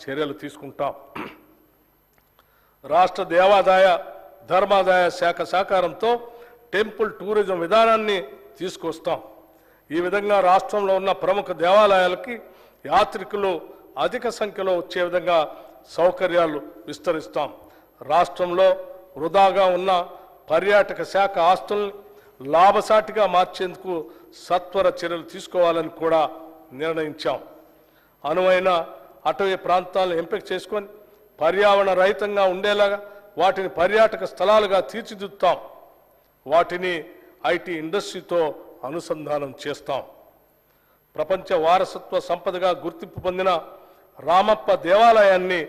చర్యలు తీసుకుంటాం. రాష్ట్ర దేవాదాయ ధర్మాదాయ శాఖ సహకారంతో టెంపుల్ టూరిజం విధానాన్ని తీసుకొస్తాం. ఈ విధంగా రాష్ట్రంలో ఉన్న ప్రముఖ దేవాలయాలకి యాత్రికులు అధిక సంఖ్యలో వచ్చే విధంగా సౌకర్యాలు విస్తరిస్తాం. రాష్ట్రంలో వృధాగా ఉన్న పర్యాటక శాఖ ఆస్తుల్ని లాభసాటిగా మార్చేందుకు సత్వర చర్యలు తీసుకోవాలని కూడా నిర్ణయించాం. అనువైన అటవీ ప్రాంతాలను ఎంపిక చేసుకొని పర్యావరణ రహితంగా ఉండేలాగా వాటిని పర్యాటక స్థలాలుగా తీర్చిదిద్దుతాం. వాటిని ఐటీ ఇండస్ట్రీతో అనుసంధానం చేస్తాం. ప్రపంచ వారసత్వ సంపదగా గుర్తింపు పొందిన రామప్ప దేవాలయాన్ని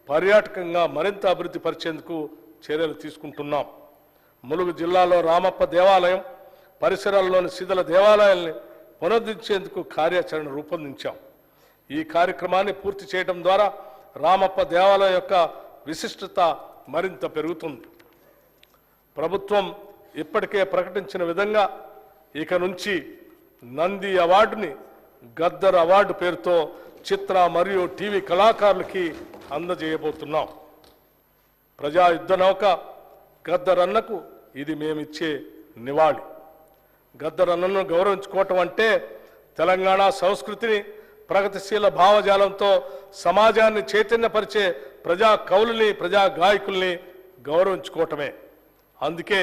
పర్యాటకంగా మరింత అభివృద్ధి పరిచేందుకు చర్యలు తీసుకుంటున్నాం. ములుగు జిల్లాలో రామప్ప దేవాలయం పరిసరాల్లోని శిథిల దేవాలయాల్ని పునరుద్ధరించేందుకు కార్యాచరణ రూపొందించాం. ఈ కార్యక్రమాన్ని పూర్తి చేయడం ద్వారా రామప్ప దేవాలయం యొక్క విశిష్టత మరింత పెరుగుతుంది. ప్రభుత్వం ఇప్పటికే ప్రకటించిన విధంగా ఇక నుంచి నంది అవార్డుని గద్దర్ అవార్డు పేరుతో చిత్ర మరియు టీవీ కళాకారులకి అందజేయబోతున్నాం. ప్రజా యుద్ధ నౌక గద్దర్ అన్నకు ఇది మేమిచ్చే నివాళి. గద్దర్ అన్నను గౌరవించుకోవటం అంటే తెలంగాణ సంస్కృతిని ప్రగతిశీల భావజాలంతో సమాజాన్ని చైతన్యపరిచే ప్రజా కవుల్ని ప్రజా గాయకుల్ని గౌరవించుకోవటమే. అందుకే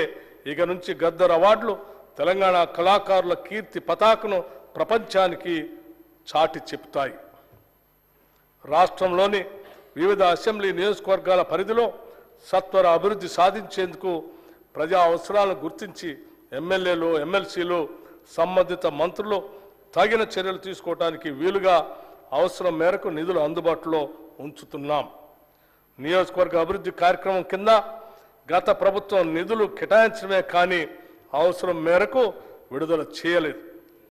ఇక నుంచి గద్దర్ అవార్డులు తెలంగాణ కళాకారుల కీర్తి పతాకను ప్రపంచానికి చాటి చెప్తాయి. రాష్ట్రంలోని వివిధ అసెంబ్లీ నియోజకవర్గాల పరిధిలో సత్వర అభివృద్ధి సాధించేందుకు ప్రజా అవసరాలను గుర్తించి ఎమ్మెల్యేలు ఎమ్మెల్సీలు సంబంధిత మంత్రులు తగిన చర్యలు తీసుకోవడానికి వీలుగా అవసరం మేరకు నిధులు అందుబాటులో ఉంచుతున్నాం. నియోజకవర్గ అభివృద్ధి కార్యక్రమం కింద గత ప్రభుత్వం నిధులు కేటాయించడమే కానీ అవసరం మేరకు విడుదల చేయలేదు.